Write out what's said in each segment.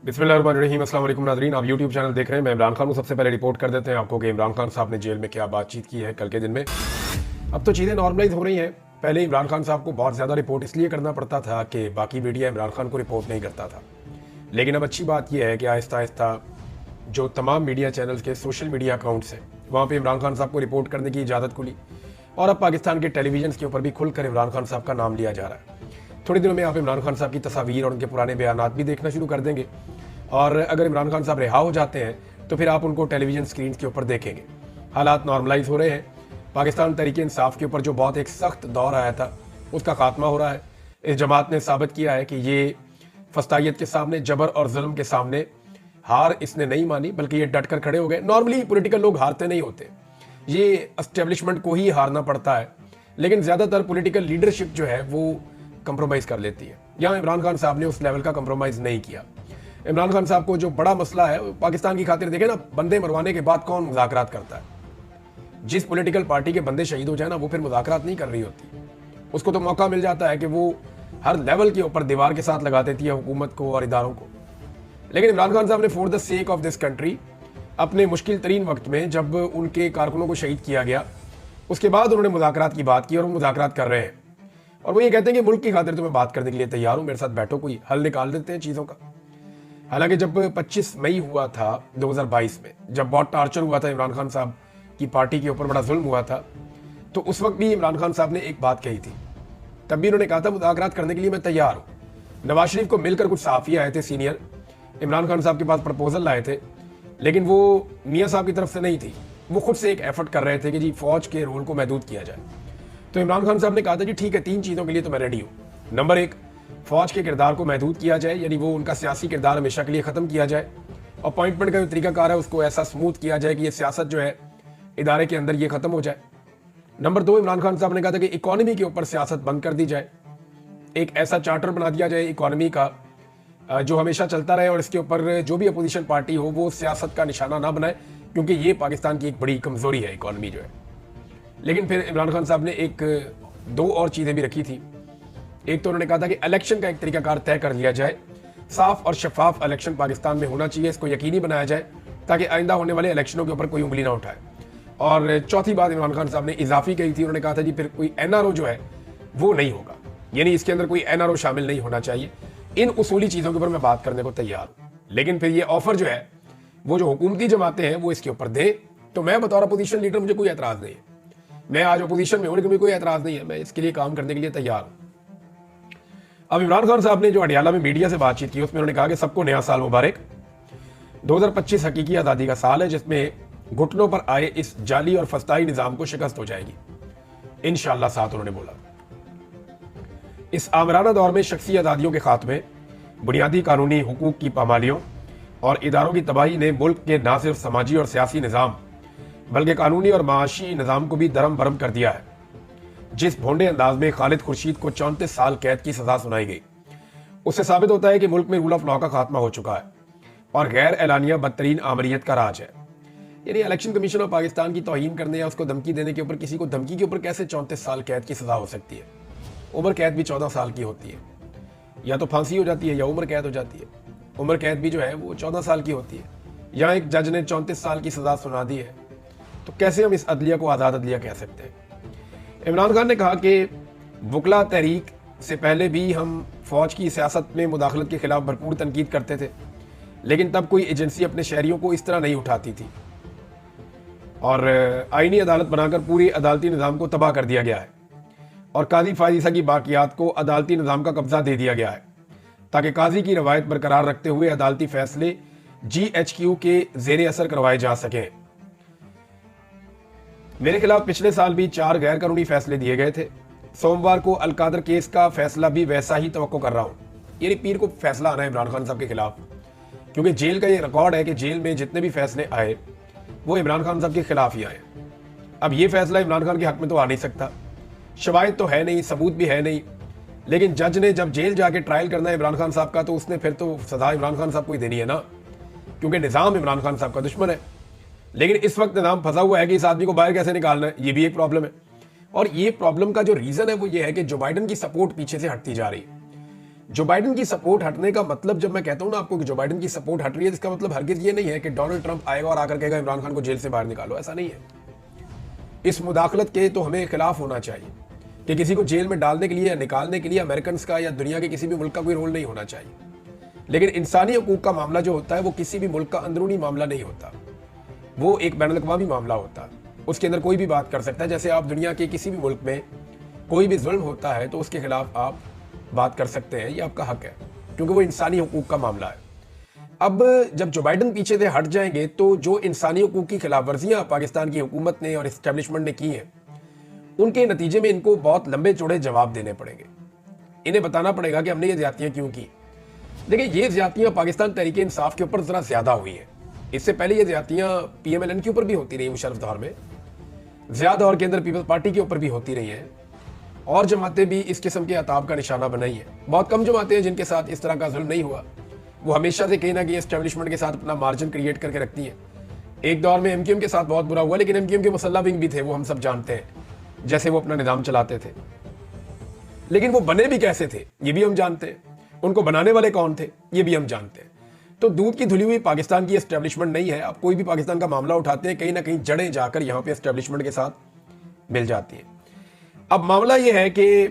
बिस्मिल्लाहिर्रहमानिर्रहीम। अस्सलाम वालेकुम नाज़रीन, आप यूट्यूब चैनल देख रहे हैं। मैं इमरान खान हूँ। सबसे पहले रिपोर्ट कर देते हैं आपको कि इमरान खान साहब ने जेल में क्या बातचीत की है कल के दिन में। अब तो चीज़ें नॉर्मलाइज हो रही हैं। पहले इमरान खान साहब को बहुत ज़्यादा रिपोर्ट इसलिए करना पड़ता था कि बाकी मीडिया इमरान खान को रिपोर्ट नहीं करता था। लेकिन अब अच्छी बात यह है कि आहिस्ता आहिस्ता जो तमाम मीडिया चैनल्स के सोशल मीडिया अकाउंट्स हैं वहाँ पर इमरान खान साहब को रिपोर्ट करने की इजाज़त खुली और अब पाकिस्तान के टेलीविजन के ऊपर भी खुलकर इमरान खान साहब का नाम लिया जा रहा है। थोड़ी दिनों में आप इमरान खान साहब की तस्वीर और उनके पुराने बयानात भी देखना शुरू कर देंगे और अगर इमरान खान साहब रिहा हो जाते हैं तो फिर आप उनको टेलीविजन स्क्रीन के ऊपर देखेंगे। हालात नॉर्मलाइज हो रहे हैं। पाकिस्तान तहरीक इंसाफ के ऊपर जो बहुत एक सख्त दौर आया था उसका खात्मा हो रहा है। इस जमात ने साबित किया है कि ये फस्तायत के सामने, जबर और जुल्म के सामने हार इसने नहीं मानी, बल्कि ये डट कर खड़े हो गए। नॉर्मली पॉलिटिकल लोग हारते नहीं होते, ये एस्टेब्लिशमेंट को ही हारना पड़ता है, लेकिन ज़्यादातर पॉलिटिकल लीडरशिप जो है वो कंप्रोमाइज़ कर लेती है। यहाँ इमरान खान साहब ने उस लेवल का कंप्रोमाइज़ नहीं किया। इमरान खान साहब को जो बड़ा मसला है पाकिस्तान की खातिर, देखें ना, बंदे मरवाने के बाद कौन मुज़ाकरात करता है? जिस पॉलिटिकल पार्टी के बंदे शहीद हो जाए ना, वो फिर मुज़ाकरात नहीं कर रही होती। उसको तो मौका मिल जाता है कि वो हर लेवल के ऊपर दीवार के साथ लगा देती है हुकूमत को और इदारों को। लेकिन इमरान खान साहब ने for the sake of this country अपने मुश्किल तरीन वक्त में, जब उनके कारकुनों को शहीद किया गया, उसके बाद उन्होंने मुज़ाकरात की बात की और वो मुज़ाकरात कर रहे हैं। और वो ये कहते हैं कि मुल्क की खातिर तो मैं बात करने के लिए तैयार हूँ, मेरे साथ बैठो, कोई हल निकाल देते हैं चीज़ों का। हालांकि जब 25 मई हुआ था 2022 में, जब बहुत टार्चर हुआ था इमरान खान साहब की पार्टी के ऊपर, बड़ा जुल्म हुआ था, तो उस वक्त भी इमरान खान साहब ने एक बात कही थी। तब भी उन्होंने कहा था मुज़ाकरात करने के लिए मैं तैयार हूँ। नवाज शरीफ को मिलकर कुछ सहाफ़ी आए थे सीनियर, इमरान खान साहब के पास प्रपोजल लाए थे, लेकिन वो मियाँ साहब की तरफ से नहीं थी। वो खुद से एक एफर्ट कर रहे थे कि जी फौज के रोल को महदूद किया जाए। तो इमरान खान साहब ने कहा था जी ठीक है, 3 चीज़ों के लिए तो मैं रेडी हूँ। नंबर 1, फौज के किरदार को महदूद किया जाए, यानी वो उनका सियासी किरदार हमेशा के लिए ख़त्म किया जाए। अपॉइंटमेंट का जो तरीकाकार है उसको ऐसा स्मूथ किया जाए कि ये सियासत जो है इदारे के अंदर ये ख़त्म हो जाए। नंबर 2, इमरान खान साहब ने कहा था कि इकॉनमी के ऊपर सियासत बंद कर दी जाए। एक ऐसा चार्टर बना दिया जाए इकॉनमी का जो हमेशा चलता रहे और इसके ऊपर जो भी अपोजिशन पार्टी हो वो सियासत का निशाना ना बनाए, क्योंकि ये पाकिस्तान की एक बड़ी कमज़ोरी है इकॉनमी जो है। लेकिन फिर इमरान खान साहब ने 2 और चीज़ें भी रखी थी। एक तो उन्होंने कहा था कि इलेक्शन का एक तरीकाकार तय कर लिया जाए, साफ और शफाफ इलेक्शन पाकिस्तान में होना चाहिए, इसको यकीनी बनाया जाए ताकि आइंदा होने वाले इलेक्शनों के ऊपर कोई उंगली ना उठाए। और चौथी बात इमरान खान साहब ने इजाफी कही थी, उन्होंने कहा था जी फिर कोई एनआरओ जो है वो नहीं होगा, यानी इसके अंदर कोई एनआरओ शामिल नहीं होना चाहिए। इन उसूली चीज़ों के ऊपर मैं बात करने को तैयार हूँ, लेकिन फिर ये ऑफर जो है वो जो हुकूमती जमातें हैं वो इसके ऊपर दे, तो मैं बतौर अपोजिशन लीडर मुझे कोई एतराज़ नहीं है। मैं आज अपोजिशन में हूँ, लेकिन कोई एतराज़ नहीं है, मैं इसके लिए काम करने के लिए तैयार हूँ। अब इमरान खान साहब ने जो अडियाला में मीडिया से बातचीत की उसमें उन्होंने कहा कि सबको नया साल मुबारक। 2025 हकीकी आज़ादी का साल है जिसमें घुटनों पर आए इस जाली और फस्ताई निज़ाम को शिकस्त हो जाएगी इंशाअल्लाह, साथ उन्होंने बोला। इस आमराना दौर में शख्सी आज़ादियों के खात्मे, बुनियादी कानूनी हुकूक की पामालियों और इदारों की तबाही ने मुल्क के ना सिर्फ समाजी और सियासी निज़ाम बल्कि कानूनी और माशी निज़ाम को भी दरम बरम कर दिया है। जिस भोंडे अंदाज में खालिद खुर्शीद को 34 साल कैद की सजा सुनाई गई, उससे साबित होता है कि मुल्क में रूल ऑफ लॉ का खात्मा हो चुका है और गैर एलानिया बदतरीन आमरीत का राज है। यानी इलेक्शन कमीशन ऑफ पाकिस्तान की तौहीन करने या उसको धमकी देने के ऊपर, किसी को धमकी के ऊपर कैसे 34 साल कैद की सजा हो सकती है? उम्र कैद भी 14 साल की होती है, या तो फांसी हो जाती है या उम्र कैद हो जाती है। उम्र कैद भी जो है वो 14 साल की होती है। यहाँ एक जज ने 34 साल की सजा सुना दी है, तो कैसे हम इस अदलिया को आज़ाद अदलिया कह सकते हैं? इमरान खान ने कहा कि वकला तहरीक से पहले भी हम फौज की सियासत में मुदाखलत के खिलाफ भरपूर तनकीद करते थे, लेकिन तब कोई एजेंसी अपने शहरियों को इस तरह नहीं उठाती थी और आईनी अदालत बनाकर पूरी अदालती निज़ाम को तबाह कर दिया गया है और काजी फायजीसा की बाकियात को अदालती निज़ाम का कब्जा दे दिया गया है ताकि काजी की रवायत बरकरार रखते हुए अदालती फैसले GHQ के ज़ेर असर करवाए जा सकें। मेरे खिलाफ पिछले साल भी 4 गैर कानूनी फैसले दिए गए थे। सोमवार को अलकादर केस का फैसला भी वैसा ही तवक्को कर रहा हूँ। यानी पीर को फैसला आना है इमरान खान साहब के खिलाफ, क्योंकि जेल का ये रिकॉर्ड है कि जेल में जितने भी फैसले आए वो इमरान खान साहब के खिलाफ ही आए। अब ये फैसला इमरान खान के हक में तो आ नहीं सकता, शवाहिद तो है नहीं, सबूत भी है नहीं, लेकिन जज ने जब जेल जाके ट्रायल करना है इमरान खान साहब का, तो उसने फिर तो सजा इमरान खान साहब को ही देनी है ना, क्योंकि निज़ाम इमरान खान साहब का दुश्मन है। लेकिन इस वक्त निज़ाम फंसा हुआ है कि इस आदमी को बाहर कैसे निकालना है, ये भी एक प्रॉब्लम है। और ये प्रॉब्लम का जो रीज़न है वो ये है कि जो बाइडन की सपोर्ट पीछे से हटती जा रही है। जो बाइडेन की सपोर्ट हटने का मतलब, जब मैं कहता हूं ना आपको कि जो बाइडेन की सपोर्ट हट रही है, इसका मतलब हरगिज ये नहीं है कि डोनाल्ड ट्रंप आएगा और आकर कहेगा इमरान खान को जेल से बाहर निकालो। ऐसा नहीं है। इस मुदाखलत के तो हमें खिलाफ होना चाहिए कि किसी को जेल में डालने के लिए या निकालने के लिए अमेरिकन का या दुनिया के किसी भी मुल्क का कोई रोल नहीं होना चाहिए। लेकिन इंसानी हकूक का मामला जो होता है वो किसी भी मुल्क का अंदरूनी मामला नहीं होता, वो एक बैनुल-अक़वामी मामला होता है। उसके अंदर कोई भी बात कर सकता है। जैसे आप दुनिया के किसी भी मुल्क में कोई भी जुल्म होता है तो उसके खिलाफ आप बात कर सकते हैं, ये आपका हक है, क्योंकि वो इंसानी हकूक का मामला है। अब जब जो बाइडेन पीछे से हट जाएंगे तो जो इंसानी हकूक की खिलाफ वर्जियां पाकिस्तान की हुकूमत ने और इस्टेब्लिशमेंट ने की हैं, उनके नतीजे में इनको बहुत लंबे चौड़े जवाब देने पड़ेंगे। इन्हें बताना पड़ेगा कि हमने ये ज्यादतियां क्यों की। देखिए, ये ज्यादतियां पाकिस्तान तहरीके इंसाफ के ऊपर जरा ज्यादा हुई हैं। इससे पहले ये ज्यादतियां PMLN के ऊपर भी होती रही, मुशर्रफ दौर में, ज़िया दौर के अंदर पीपल्स पार्टी के ऊपर भी होती रही हैं, और जमातें भी इस किस्म के अताब का निशाना बनाई है। बहुत कम जमातें हैं जिनके साथ इस तरह का जुल्म नहीं हुआ। वो हमेशा से कहीं ना कहीं एस्टेब्लिशमेंट के साथ अपना मार्जिन क्रिएट करके रखती है। एक दौर में MQM के साथ बहुत बुरा हुआ, लेकिन MQM के मुसल्ला विंग भी थे, वो हम सब जानते हैं, जैसे वो अपना निज़ाम चलाते थे। लेकिन वो बने भी कैसे थे ये भी हम जानते हैं, उनको बनाने वाले कौन थे ये भी हम जानते हैं। तो दूध की धुली हुई पाकिस्तान की एस्टेब्लिशमेंट नहीं है। अब कोई भी पाकिस्तान का मामला उठाते हैं, कहीं ना कहीं जड़ें जाकर यहाँ पे एस्टेब्लिशमेंट के साथ मिल जाती हैं। अब मामला ये है कि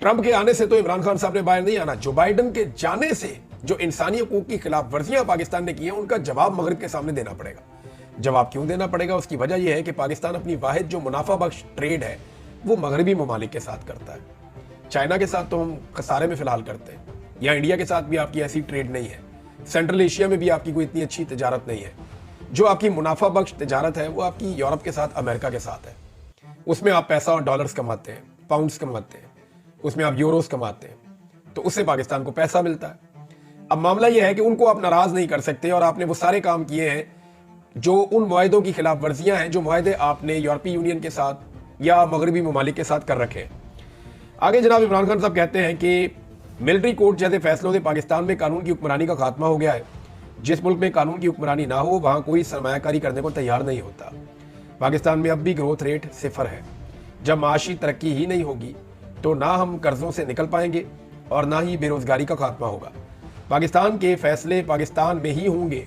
ट्रंप के आने से तो इमरान खान साहब ने बाहर नहीं आना, जो बाइडेन के जाने से जो इंसानी हकूक की खिलाफ वर्जियां पाकिस्तान ने की हैं, उनका जवाब मगरिब के सामने देना पड़ेगा। जवाब क्यों देना पड़ेगा? उसकी वजह यह है कि पाकिस्तान अपनी वाहिद जो मुनाफा बख्श ट्रेड है वो मगरबी ममालिक के साथ करता है। चाइना के साथ तो हम खसारे में फिलहाल करते हैं, या इंडिया के साथ भी आपकी ऐसी ट्रेड नहीं है। सेंट्रल एशिया में भी आपकी कोई इतनी अच्छी तजारत नहीं है। जो आपकी मुनाफा बख्श तजारत है वो आपकी यूरोप के साथ, अमेरिका के साथ है। उसमें आप पैसा और डॉलर्स कमाते हैं, पाउंड्स कमाते हैं, उसमें आप यूरोस कमाते हैं, तो उससे पाकिस्तान को पैसा मिलता है। अब मामला यह है कि उनको आप नाराज नहीं कर सकते, और आपने वो सारे काम किए हैं जो उन मुआहिदों की खिलाफ वर्जियां हैं, जो मुआहिदे आपने यूरोपीय यूनियन के साथ या मगरबी ममालिक के साथ कर रखे हैं। आगे जनाब इमरान खान साहब कहते हैं कि मिलिट्री कोर्ट जैसे फैसलों से पाकिस्तान में कानून की हुक्मरानी का खात्मा हो गया है। जिस मुल्क में कानून की हुक्मरानी ना हो वहां कोई सरमायाकारी करने को तैयार नहीं होता। पाकिस्तान में अब भी ग्रोथ रेट 0 है। जब माशी तरक्की ही नहीं होगी तो ना हम कर्जों से निकल पाएंगे और ना ही बेरोजगारी का खात्मा होगा। पाकिस्तान के फैसले पाकिस्तान में ही होंगे,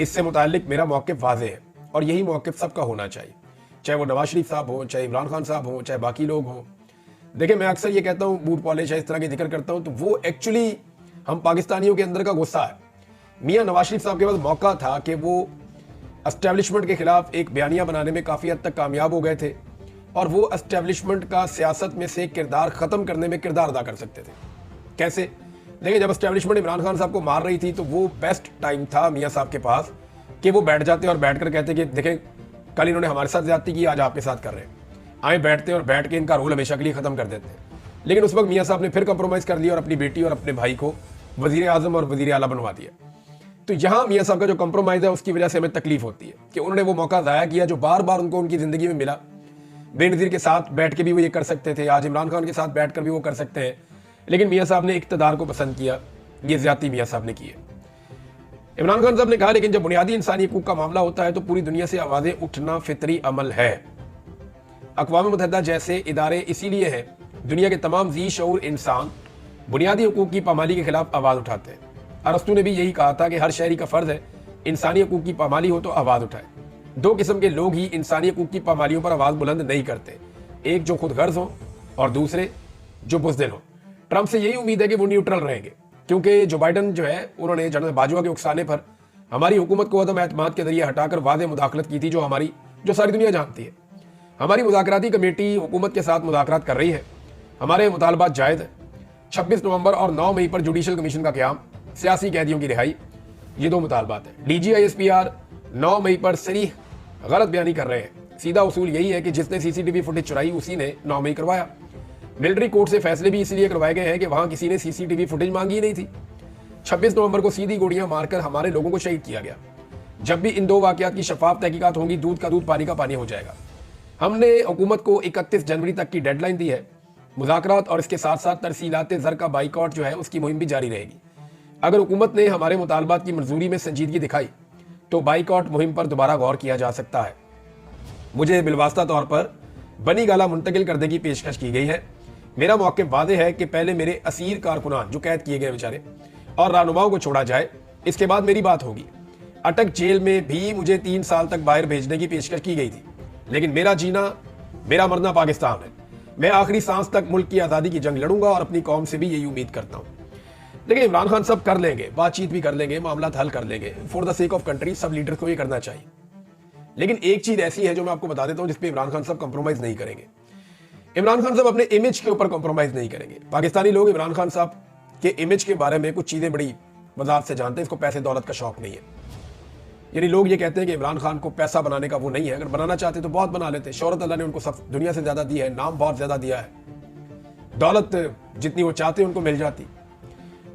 इससे मुताल्लिक मेरा मौक़िफ़ वाज़ेह है, और यही मौक़िफ़ सबका होना चाहिए, चाहे वो नवाज शरीफ साहब हों, चाहे इमरान खान साहब हों, चाहे बाकी लोग हों। देखिए, मैं अक्सर ये कहता हूँ, बूट पॉलिश है, इस तरह के जिक्र करता हूँ, तो वो एक्चुअली हम पाकिस्तानियों के अंदर का गुस्सा है। मियाँ नवाज शरीफ साहब के पास मौका था कि वो एस्टेब्लिशमेंट के खिलाफ एक बयानिया बनाने में काफ़ी हद तक कामयाब हो गए थे, और वो एस्टेब्लिशमेंट का सियासत में से किरदार ख़त्म करने में किरदार अदा कर सकते थे। कैसे? देखिए, जब एस्टेब्लिशमेंट इमरान खान साहब को मार रही थी तो वो बेस्ट टाइम था मियाँ साहब के पास कि वो बैठ जाते और बैठ कर कहते कि देखें, कल इन्होंने हमारे साथ ज्यादती की, आज आपके साथ कर रहे हैं, आए बैठते और बैठ के इनका रोल हमेशा के लिए ख़त्म कर देते हैं। लेकिन उस वक्त मियाँ साहब ने फिर कंप्रोमाइज़ कर लिया और अपनी बेटी और अपने भाई को वज़ीर आज़म और वज़ीर आला बनवा दिया। तो यहाँ मियाँ साहब का जो कंप्रोमाइज़ है उसकी वजह से हमें तकलीफ होती है कि उन्होंने वो मौका ज़ाया किया जो बार बार उनको उनकी ज़िंदगी में मिला। बेनज़ीर के साथ बैठ के भी वो ये कर सकते थे, आज इमरान खान के साथ बैठ कर भी वो कर सकते हैं, लेकिन मियाँ साहब ने इक़्तिदार को पसंद किया। ये ज़्यादती मियाँ साहब ने की है। इमरान खान साहब ने कहा, लेकिन जब बुनियादी इंसानी हकूक़ का मामला होता है तो पूरी दुनिया से आवाज़ें उठना फितरी अमल है। अक़वाम मुत्तहिदा जैसे इदारे इसीलिए हैं, दुनिया के तमाम ज़ी शऊर इंसान बुनियादी हकूक़ की पामाली के खिलाफ आवाज़ उठाते हैं। अरस्तू ने भी यही कहा था कि हर शहरी का फ़र्ज़ है इंसानी हकूक़ की पामाली हो तो आवाज़ उठाए। दो किस्म के लोग ही इंसानी हकूक़ की पामालियों पर आवाज़ बुलंद नहीं करते, एक जो खुद गर्ज हों और दूसरे जो बुज़दिल हों। ट्रंप से यही उम्मीद है कि वो न्यूट्रल रहेंगे, क्योंकि जो बाइडन जो है उन्होंने जनरल बाजवा के उकसाने पर हमारी हुकूमत को अदम एतमाद के जरिए हटाकर वाज़ेह मुदाखलत की थी, जो सारी दुनिया जानती है। हमारी मुज़ाकराती कमेटी हुकूमत के साथ मुज़ाकरात कर रही है, हमारे मुतालबात जायज़ है। 26 नवंबर और 9 मई पर जुडिशल कमीशन का क़याम, सियासी कैदियों की रिहाई, ये दो मुतालबात है। DGISPR 9 मई पर सरीह गलत बयानी कर रहे हैं। सीधा उसूल यही है कि जिसने CCTV फुटेज चुराई उसी ने 9 मई करवाया। मिलिट्री कोर्ट से फैसले भी इसलिए करवाए गए हैं कि वहां किसी ने CCTV फुटेज मांगी ही नहीं थी। 26 नवंबर को सीधी गोलियां मारकर हमारे लोगों को शहीद किया गया। जब भी इन दो वाकयात की शफाफ तहकीकात होंगी, दूध का दूध पानी का पानी हो जाएगा। हमने हुकूमत को 31 जनवरी तक की डेडलाइन दी है। मुज़ाकरात और इसके साथ साथ तरसीलात ज़र का बाइकआउट जो है उसकी मुहिम भी जारी रहेगी। अगर हुकूमत ने हमारे मुतालबात की मंजूरी में संजीदगी दिखाई तो बाइकआउट मुहिम पर दोबारा गौर किया जा सकता है। मुझे बिलवास्ता तौर पर बनी गाला मुंतकिल करने की पेशकश की गई है। मेरा मौक़िफ़ वादे है कि पहले मेरे असीर कारकुनान जो कैद किए गए बेचारे और रहनुमाओं को छोड़ा जाए, इसके बाद मेरी बात होगी। अटक जेल में भी मुझे 3 साल तक बाहर भेजने की पेशकश की गई थी, लेकिन मेरा जीना, मेरा मरना पाकिस्तान है। मैं आखिरी सांस तक मुल्क की आज़ादी की जंग लड़ूंगा और अपनी कौम से भी यही उम्मीद करता हूँ। लेकिन इमरान खान सब कर लेंगे, बातचीत भी कर लेंगे, मामला हल कर लेंगे, for the sake of country सब लीडर्स को ये करना चाहिए। लेकिन एक चीज ऐसी है जो मैं आपको बता देता हूं जिसपे इमरान खान साहब कॉम्प्रोमाइज नहीं करेंगे। इमरान खान साहब अपने इमेज के ऊपर कॉम्प्रोमाइज नहीं करेंगे। पाकिस्तानी लोग इमरान खान साहब के इमेज के बारे में कुछ चीजें बड़ी वजाहत से जानते हैं। इसको पैसे दौलत का शौक नहीं है। यानी लोग ये कहते हैं कि इमरान खान को पैसा बनाने का वो नहीं है, अगर बनाना चाहते तो बहुत बना लेते। शोहरत अल्लाह ने उनको सब दुनिया से ज्यादा दी है, नाम बहुत ज्यादा दिया है, दौलत जितनी वो चाहते उनको मिल जाती।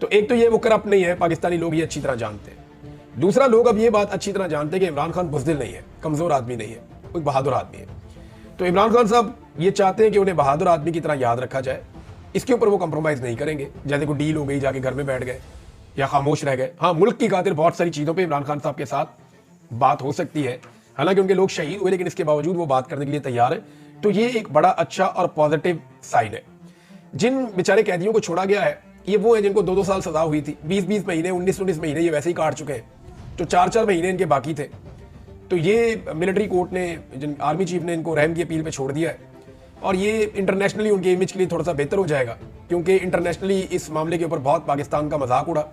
तो एक तो ये वो करप्ट नहीं है, पाकिस्तानी लोग ये अच्छी तरह जानते हैं। दूसरा, लोग अब ये बात अच्छी तरह जानते हैं कि इमरान खान बुज़दिल नहीं है, कमजोर आदमी नहीं है, कोई बहादुर आदमी है। तो इमरान खान साहब ये चाहते हैं कि उन्हें बहादुर आदमी की तरह याद रखा जाए। इसके ऊपर वो कंप्रोमाइज नहीं करेंगे। जैसे कोई डील हो गई, जाके घर में बैठ गए या खामोश रह गए। हाँ, मुल्क की खातिर बहुत सारी चीजों पर इमरान खान साहब के साथ बात हो सकती है, हालांकि उनके लोग शहीद हुए, लेकिन इसके बावजूद वो बात करने के लिए तैयार है। तो ये एक बड़ा अच्छा और पॉजिटिव साइन है। जिन बेचारे कैदियों को छोड़ा गया है, ये वो है जिनको 2-2 साल सजा हुई थी, 20-20 महीने, 19-19 महीने ये वैसे ही काट चुके हैं, जो 4-4 महीने इनके बाकी थे। तो ये मिलिट्री कोर्ट ने, जिन आर्मी चीफ ने इनको रहम की अपील पे छोड़ दिया है। और ये इंटरनेशनली उनके इमेज के लिए थोड़ा सा बेहतर हो जाएगा, क्योंकि इंटरनेशनली इस मामले के ऊपर बहुत पाकिस्तान का मजाक उड़ा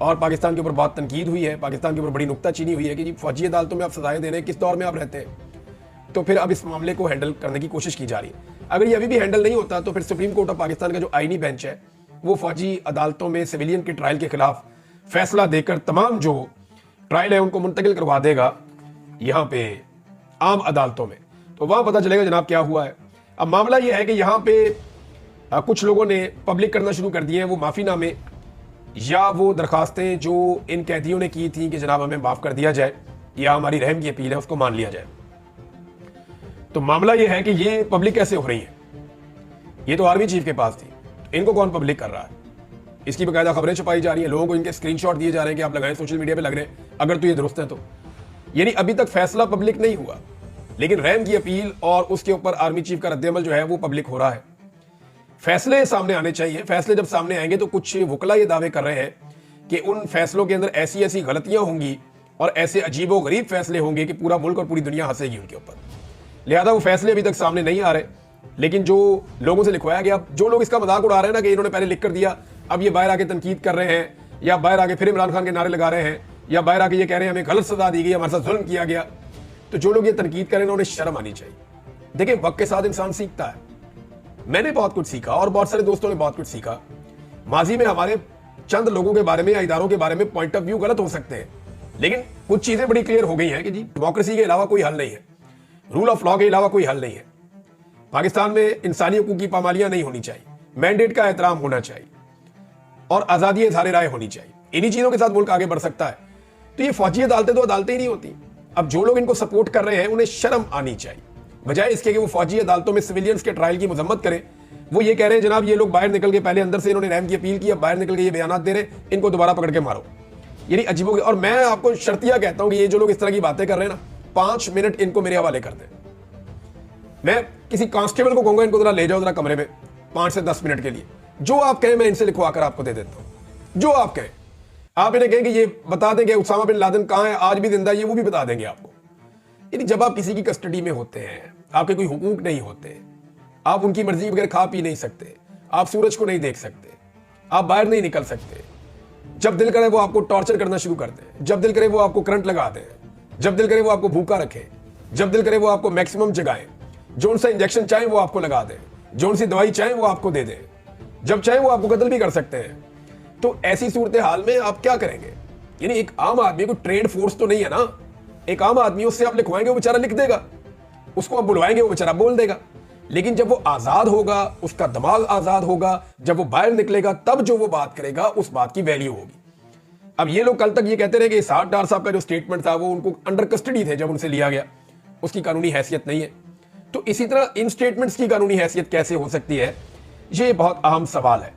और पाकिस्तान के ऊपर बहुत तनकीद हुई है, पाकिस्तान के ऊपर बड़ी नुक्ताचीनी हुई है कि जी फौजी अदालतों में आप सजाएं दे रहे हैं, किस दौर में आप रहते हैं। तो फिर अब इस मामले को हैंडल करने की कोशिश की जा रही है। अगर ये अभी भी हैंडल नहीं होता तो फिर सुप्रीम कोर्ट ऑफ पाकिस्तान का जो आईनी बेंच है वो फौजी अदालतों में सिविलियन के ट्रायल के खिलाफ फैसला देकर तमाम जो ट्रायल है उनको मुंतकिल करवा देगा यहाँ पे आम अदालतों में। तो वहां पता चलेगा जनाब क्या हुआ है। अब मामला यह है कि यहाँ पे कुछ लोगों ने पब्लिक करना शुरू कर दिए हैं वो माफीनामे या वो दरखास्तें जो इन कैदियों ने की थी कि जनाब हमें माफ कर दिया जाए या हमारी रहम की अपील है उसको मान लिया जाए। तो मामला यह है कि ये पब्लिक कैसे हो रही है। ये तो आर्मी चीफ के पास थी, इनको कौन पब्लिक कर रहा है? इसकी बकायदा खबरें छुपाई जा रही हैं, लोगों को इनके स्क्रीनशॉट दिए जा रहे हैं कि आप लगाएं, सोशल मीडिया पे लग रहे हैं, अगर तो ये दुरुस्त है तो। यानी अभी तक फैसला पब्लिक नहीं हुआ, लेकिन रहम की अपील और उसके ऊपर आर्मी चीफ का रद्देअमल जो है वो पब्लिक हो रहा है। फैसले सामने आने चाहिए। फैसले जब सामने आएंगे तो कुछ वकला ये दावे कर रहे हैं कि उन फैसलों के अंदर ऐसी ऐसी गलतियां होंगी और ऐसे अजीबो गरीब फैसले होंगे कि पूरा मुल्क और पूरी दुनिया हंसेगी उनके ऊपर। लिहाजा वो फैसले अभी तक सामने नहीं आ रहे, लेकिन जो लोगों से लिखवाया गया, जो लोग इसका मजाक उड़ा रहे हैं ना कि इन्होंने पहले लिख कर दिया, अब ये बाहर आके तनकीद कर रहे हैं या बाहर आके फिर इमरान खान के नारे लगा रहे हैं या बाहर आके ये कह रहे हैं हमें गलत सजा दी गई, हमारे साथ जुल्म किया गया। तो जो लोग ये तनकीद करें उन्हें शर्म आनी चाहिए। देखिए, वक्त के साथ इंसान सीखता है। मैंने बहुत कुछ सीखा और बहुत सारे दोस्तों ने बहुत कुछ सीखा। माजी में हमारे चंद लोगों के बारे में या इदारों के बारे में पॉइंट ऑफ व्यू गलत हो सकते हैं, लेकिन कुछ चीजें बड़ी क्लियर हो गई हैं कि जी डेमोक्रेसी के अलावा कोई हल नहीं है, रूल ऑफ लॉ के अलावा कोई हल नहीं है। पाकिस्तान में इंसानी हुकूक की पामालियां नहीं होनी चाहिए, मैंडेट का एहतराम होना चाहिए और आजादी इज़हार राय होनी चाहिए। इन्हीं चीजों के साथ मुल्क आगे बढ़ सकता है। तो ये फौजी अदालतें तो अदालतें ही नहीं होती। अब जो लोग इनको सपोर्ट कर रहे हैं उन्हें शर्म आनी चाहिए, बजाय इसके कि वो फौजी अदालतों में सिविलियंस के ट्रायल की मजम्मत करें। वो ये कह रहे हैं जनाब ये लोग बाहर निकल के, पहले अंदर से इन्होंने रहम की अपील की, अब बाहर निकल के ये बयान दे रहे हैं, इनको दोबारा पकड़ के मारो। यानी अजीब हो गया। और मैं आपको शर्तिया कहता हूं कि ये जो लोग इस तरह की बातें कर रहे हैं ना, 5 मिनट इनको मेरे हवाले कर दें। मैं किसी कांस्टेबल को कहूंगा इनको जरा ले जाओ जरा कमरे में 5 से 10 मिनट के लिए, जो आप कहें मैं इनसे लिखवा कर आपको दे देता हूं। जो आप कहें, आप इन्हें कहें कि ये बता दें कि उसामा बिन लादेन कहां है, आज भी जिंदा है, ये वो भी बता देंगे आपको। यानी जब आप किसी की कस्टडी में होते हैं, आपके कोई हुकूक नहीं होते, आप उनकी मर्जी के बगैर खा पी नहीं सकते, आप सूरज को नहीं देख सकते, आप बाहर नहीं निकल सकते। जब दिल करे वो आपको टॉर्चर करना शुरू कर दें, जब दिल करे वो आपको करंट लगा दें, जब दिल करे वो आपको भूखा रखें, जब दिल करे वो आपको मैक्सिमम जगाएं, जो उनसे इंजेक्शन चाहे वो आपको लगा दें, जो उनसी दवाई चाहे वो आपको दे दें, जब चाहे वो आपको कत्ल भी कर सकते हैं। तो ऐसी सूरत हाल में आप क्या करेंगे? यानी एक आम आदमी को ट्रेंड फोर्स तो नहीं है ना। एक आम आदमी उससे आप लिखवाएंगे वो बेचारा लिख देगा, उसको आप बुलवाएंगे वो बेचारा बोल देगा। लेकिन जब वो आजाद होगा, उसका दिमाग आजाद होगा, जब वो बाहर निकलेगा तब जो वो बात करेगा उस बात की वैल्यू होगी। अब ये लोग कल तक ये कहते रहे कि इसहाक डार साहब का जो स्टेटमेंट था वो उनको अंडर कस्टडी थे जब उनसे लिया गया, उसकी कानूनी हैसियत नहीं है। तो इसी तरह इन स्टेटमेंट्स की कानूनी हैसियत कैसे हो सकती है, ये बहुत अहम सवाल है।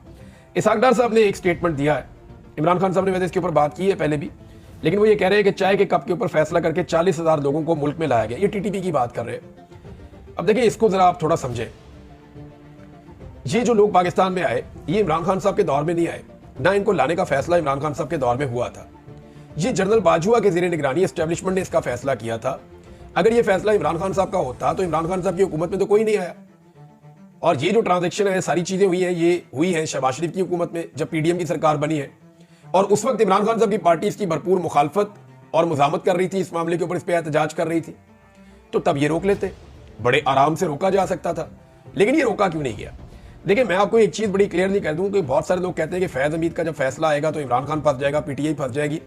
इसहाक डार साहब ने एक स्टेटमेंट दिया है, इमरान खान साहब ने वैसे इसके ऊपर बात की है पहले भी, लेकिन वो ये कह रहे हैं कि चाय के कप के ऊपर फैसला करके 40,000 लोगों को मुल्क में लाया गया। ये टीटीपी की बात कर रहे हैं। अब देखिए, इसको जरा आप थोड़ा समझें। ये जो लोग पाकिस्तान में आए, ये इमरान खान साहब के दौर में नहीं आए, ना इनको लाने का फैसला इमरान खान साहब के दौर में हुआ था। ये जनरल बाजवा के ज़ेरे निगरानी एस्टेब्लिशमेंट ने इसका फैसला किया था। अगर ये फैसला इमरान खान साहब का होता तो इमरान खान साहब की हुकूमत में तो कोई नहीं आया। और ये जो ट्रांजैक्शन है, सारी चीजें हुई हैं, ये हुई है शहबाज शरीफ की हुकूमत में, जब पीडीएम की सरकार बनी है। और उस वक्त इमरान खान साहब की पार्टी इसकी भरपूर मुखालफत और मुजामत कर रही थी, इस मामले के ऊपर इस पर एहतजाज कर रही थी। तो तब ये रोक लेते, बड़े आराम से रोका जा सकता था, लेकिन ये रोका क्यों नहीं गया? देखिए, मैं आपको एक चीज बड़ी क्लियरली कह दूं कि बहुत सारे लोग कहते हैं कि फैज हमीद का जब फैसला आएगा तो इमरान खान फंस जाएगा, पीटीआई फंस जाएगी।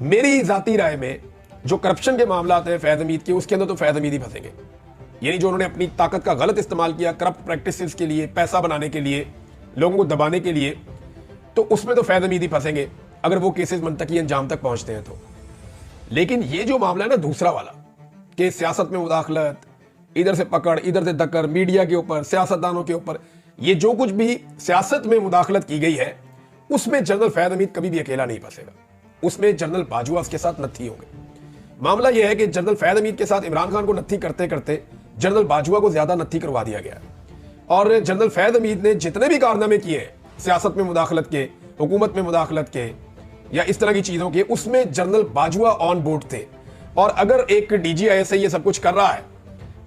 मेरी जाती राय में जो करप्शन के मामला हैं फैज हमीद के, उसके अंदर तो फैज हमीद ही फंसेंगे। यानी जो उन्होंने अपनी ताकत का गलत इस्तेमाल किया करप्ट प्रैक्टिसेस के लिए, पैसा बनाने के लिए, लोगों को दबाने के लिए, तो उसमें तो फैज हमीद ही फंसेंगे अगर वो केसेस मंतकी अंजाम तक पहुंचते हैं तो। लेकिन ये जो मामला है ना दूसरा वाला, कि सियासत में मुदाखलत, इधर से पकड़ इधर से दक्कर, मीडिया के ऊपर, सियासतदानों के ऊपर, ये जो कुछ भी सियासत में मुदाखलत की गई है, उसमें जनरल फैज हमीद कभी भी अकेला नहीं फंसेगा। उसमें जनरल बाजवा उसके साथ नत्थी होंगे। मामला यह है कि जनरल फैज हमीद के साथ इमरान खान को नत्थी करते करते जनरल बाजवा को ज्यादा नत्थी करवा दिया गया। और जनरल फैज हमीद ने जितने भी कारनामे किए सियासत में मुदाखलत के, हुकूमत में मुदाखलत के, या इस तरह की चीजों के, उसमें जनरल बाजवा ऑन बोर्ड थे। और अगर एक डीजीआईएसआई ये सब कुछ कर रहा है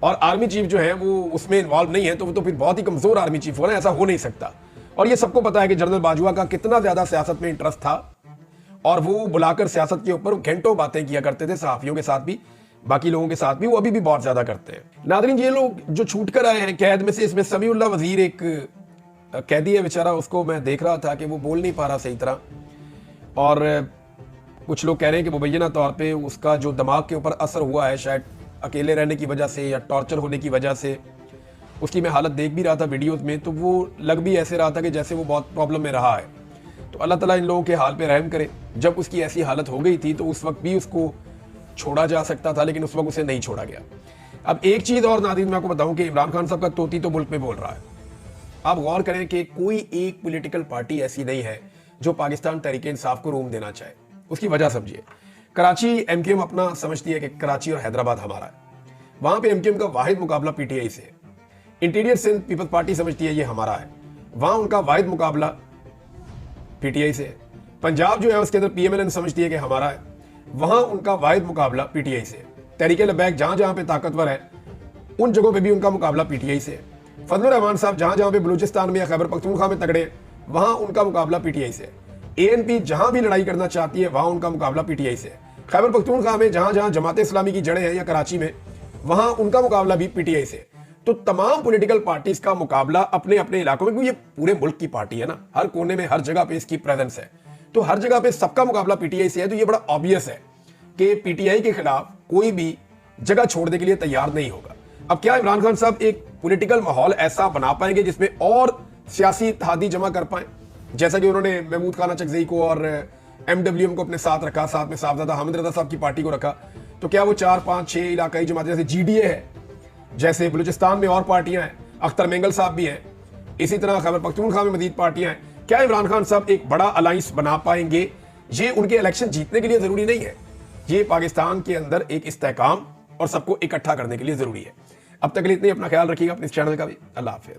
और आर्मी चीफ जो है वो उसमें इन्वॉल्व नहीं है, तो वो तो फिर बहुत ही कमजोर आर्मी चीफ हो ना, ऐसा हो नहीं सकता। और ये सबको पता है कि जनरल बाजवा का कितना ज्यादा सियासत में इंटरेस्ट था, और वो बुलाकर सियासत के ऊपर घंटों बातें किया करते थे, सहाफियों के साथ भी, बाकी लोगों के साथ भी, वो अभी भी बहुत ज्यादा करते हैं। नादरीन, ये लोग जो छूट कर आए हैं कैद में से, इसमें समीउल्लाह वजीर एक कैदी है बेचारा, उसको मैं देख रहा था कि वो बोल नहीं पा रहा सही तरह, और कुछ लोग कह रहे हैं कि मुबैना तौर पे उसका जो दिमाग के ऊपर असर हुआ है, शायद अकेले रहने की वजह से या टॉर्चर होने की वजह से, उसकी मैं हालत देख भी रहा था वीडियोस में, तो वो लग भी ऐसे रहा था कि जैसे वो बहुत प्रॉब्लम में रहा है। तो अल्लाह ताला इन लोगों के हाल पे रहम करे। जब उसकी ऐसी हालत हो गई थी तो उस वक्त भी उसको छोड़ा जा सकता था, लेकिन उस वक्त उसे नहीं छोड़ा गया। अब एक चीज और नादीन मैं आपको बताऊं कि इमरान खान साहब का तोती तो मुल्क में बोल रहा है। आप गौर करें कि कोई एक पॉलिटिकल पार्टी ऐसी नहीं है जो पाकिस्तान तहरीक इंसाफ को रूम देना चाहे। उसकी वजह समझिए, कराची एमक्यूएम अपना समझती है कि कराची और हैदराबाद हमारा है, वहां पे एमक्यूएम का वाहिद मुकाबला पीटीआई से है। इंटीरियर सिंध पीपल्स पार्टी समझती है ये हमारा है, वहां उनका वाहिद मुकाबला पीटीआई से है। पंजाब जो है उसके अंदर पीएमएलएन समझती है कि हमारा है, वहां उनका वाहिद मुकाबला पीटीआई से है। तहरीक लबैक जहां जहां पे ताकतवर है उन जगहों पे भी उनका मुकाबला पीटीआई से है। फजलुर रहमान साहब जहां जहां पे बलूचिस्तान में या खैबर पख्तूनख्वा में तगड़े, वहां उनका मुकाबला पीटीआई से है। एएनपी जहां भी लड़ाई करना चाहती है वहां उनका मुकाबला पीटीआई से है। खैबर पख्तूनख्वा में जहां जहां जमात इस्लामी की जड़ें हैं या कराची में, वहां उनका मुकाबला भी पीटीआई से है। तो तमाम पॉलिटिकल पार्टीज का मुकाबला अपने अपने इलाकों में, क्योंकि ये पूरे मुल्क की पार्टी है ना, हर कोने में हर जगह पे इसकी प्रेजेंस है, तो हर जगह पे सबका मुकाबला पीटीआई से है। तो ये बड़ा ऑब्वियस है कि पीटीआई के खिलाफ कोई भी जगह छोड़ने के लिए तैयार नहीं होगा। अब क्या इमरान खान साहब एक पॉलिटिकल माहौल ऐसा बना पाएंगे जिसमें और सियासी इत्तेहादी जमा कर पाए, जैसा कि उन्होंने महमूद खान चकजई को और एमडब्ल्यूएम को अपने साथ रखा, साथ में साहबजादा हामिद रजा साहब की पार्टी को रखा, तो क्या वो 4, 5, 6 इलाकाई जमात जैसे जीडीए है, जैसे बलूचिस्तान में और पार्टियां हैं, अख्तर मेंगल साहब भी हैं, इसी तरह खैबर पख्तूनख्वा में मजीद पार्टियां हैं, क्या इमरान खान साहब एक बड़ा अलायंस बना पाएंगे? ये उनके इलेक्शन जीतने के लिए जरूरी नहीं है, ये पाकिस्तान के अंदर एक इस्तेहकाम और सबको इकट्ठा करने के लिए जरूरी है। अब तक के लिए इतनी, अपना ख्याल रखिएगा, अपने इस चैनल का भी। अल्लाह हाफिज़।